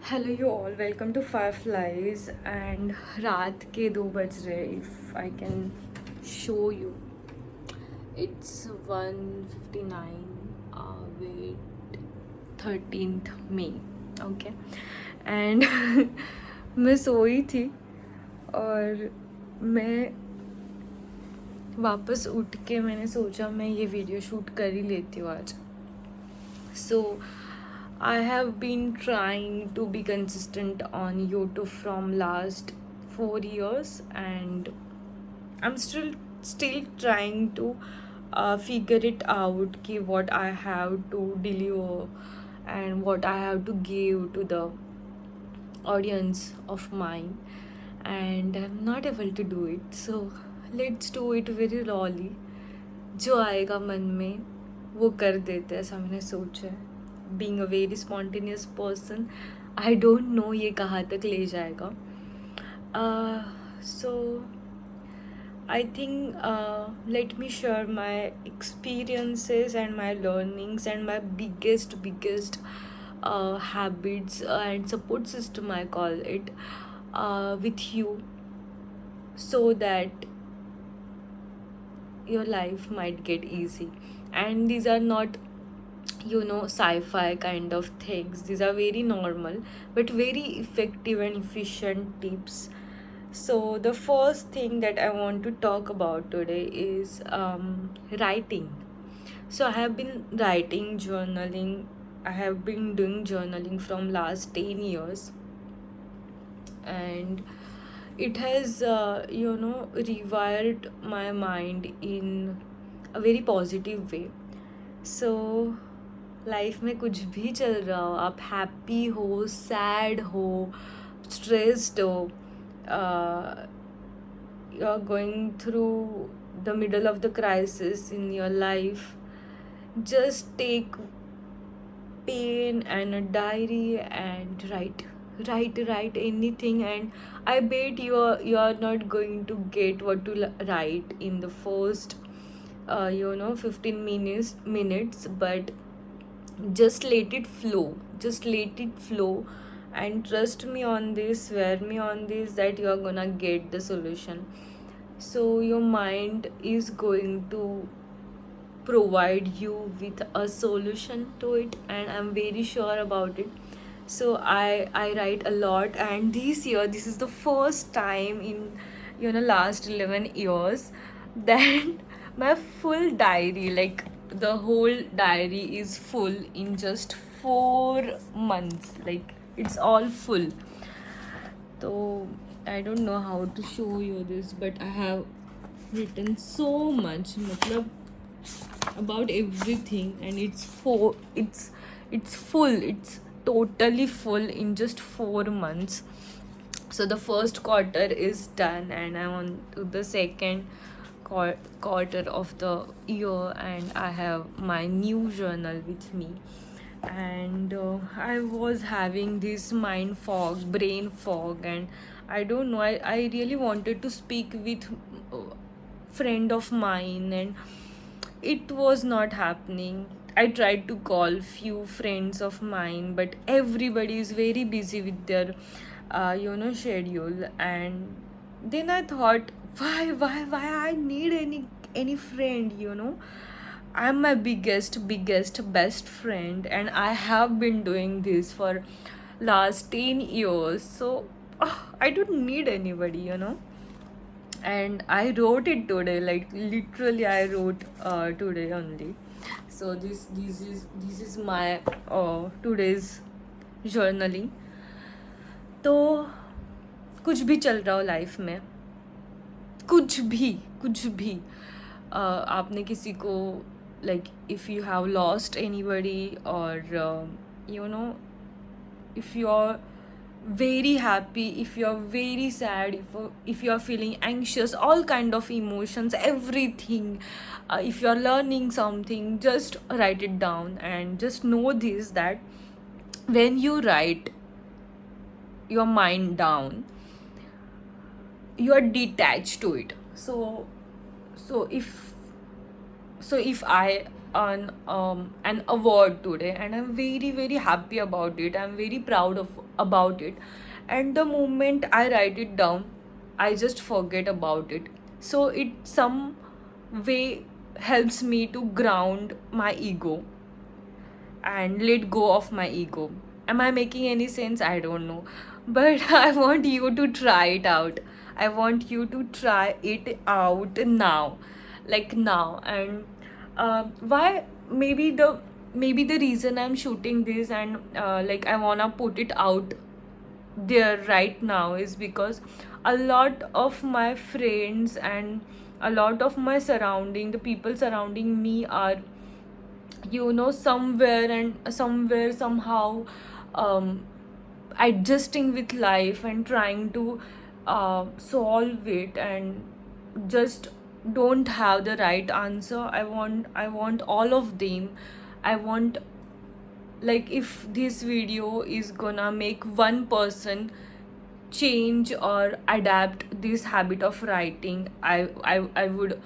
Hello you all, welcome to fireflies and रात के 2 बज रहे. If I can show you, it's 1:59. Wait, 13 May. Okay. And मैं सोई थी और मैं वापस उठ के मैंने सोचा मैं ये वीडियो शूट कर ही लेती हूँ आज. So I have been trying to be consistent on YouTube from last 4 years, and I'm still trying to figure it out ki what I have to deliver and what I have to give to the audience of mine, and I'm not able to do it. So let's do it very rawly. जो आएगा मन में वो कर देते हैं, ऐसा मैंने सोचा है. Being a very spontaneous person, I don't know ये कहाँ तक ले जाएगा. So I think let me share my experiences and my learnings and my biggest habits and support system, I call it, with you, so that your life might get easy. And these are not sci-fi kind of things. These are very normal but very effective and efficient tips. So the first thing that I want to talk about today is writing. So I have been writing, journaling. I have been doing journaling from last 10 years, and it has rewired my mind in a very positive way. So life में कुछ भी चल रहा हो, आप happy हो, sad हो, stressed हो, you are going through the middle of the crisis in your life, just take pen and a diary and write anything, and I bet you are not going to get what to write in the first 15 minutes, but just let it flow, and trust me on this, swear me on this, that you are gonna get the solution. So your mind is going to provide you with a solution to it, and I'm very sure about it. So I write a lot, and this is the first time in last 11 years that my full diary, like the whole diary, is full in just 4 months. Like it's all full. So I don't know how to show you this, but I have written so much, matlab, about everything, and it's full. It's totally full in just 4 months. So the first quarter is done, and I'm on to the second quarter of the year, and I have my new journal with me. And I was having this brain fog, and I don't know, I really wanted to speak with friend of mine, and it was not happening. I tried to call few friends of mine, but everybody is very busy with their schedule. And then I thought, why I need any friend. I'm my biggest best friend, and I have been doing this for last 10 years. So I don't need anybody. And I wrote it today, like literally I wrote today only. So this is my today's journaling. तो कुछ भी चल रहा हो life में, कुछ भी आपने किसी को, like if you have lost anybody, or if you're very happy, if you're very sad, if you're feeling anxious, all kind of emotions, everything, if you're learning something, just write it down. And just know this, that when you write your mind down, you are detached to it. So if I earn an award today, and I'm very happy about it, I'm very proud of about it, and the moment I write it down, I just forget about it. So it some way helps me to ground my ego and let go of my ego. Am I making any sense? I don't know. But I want you to try it out. I want you to try it out now. Like now. And why maybe the reason I'm shooting this and like I wanna put it out there right now is because a lot of my friends and a lot of my surrounding, the people surrounding me are, somewhere somehow um, adjusting with life and trying to solve it, and just don't have the right answer. I want all of them. I want, like, if this video is gonna make one person change or adapt this habit of writing, I would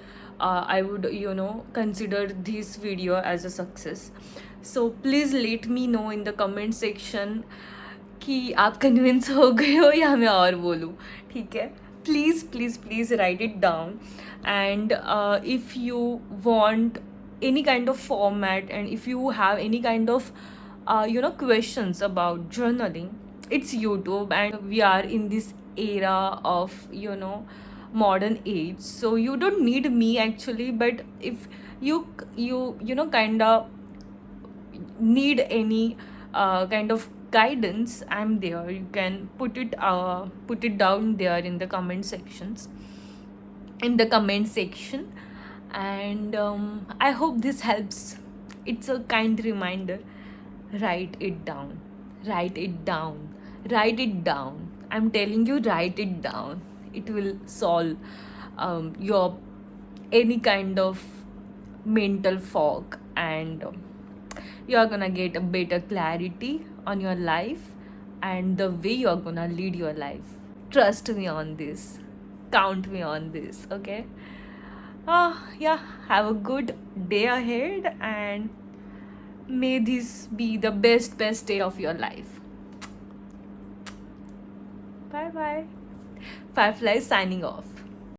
consider this video as a success. So please let me know in the comment section कि आप convince हो गए हो या मैं और बोलूँ. ठीक है, please please please write it down. And if you want any kind of format, and if you have any kind of questions about journaling, it's YouTube, and we are in this era of modern age, so you don't need me actually. But if you kind of need any kind of guidance, I'm there. You can put it down there in the comment section. And I hope this helps. It's a kind reminder. Write it down. Write it down. Write it down. I'm telling you, write it down. It will solve your any kind of mental fog, and you're gonna get a better clarity on your life and the way you're gonna lead your life. Trust me on this. Count me on this, okay? Yeah, have a good day ahead, and may this be the best day of your life. Bye bye. Firefly signing off.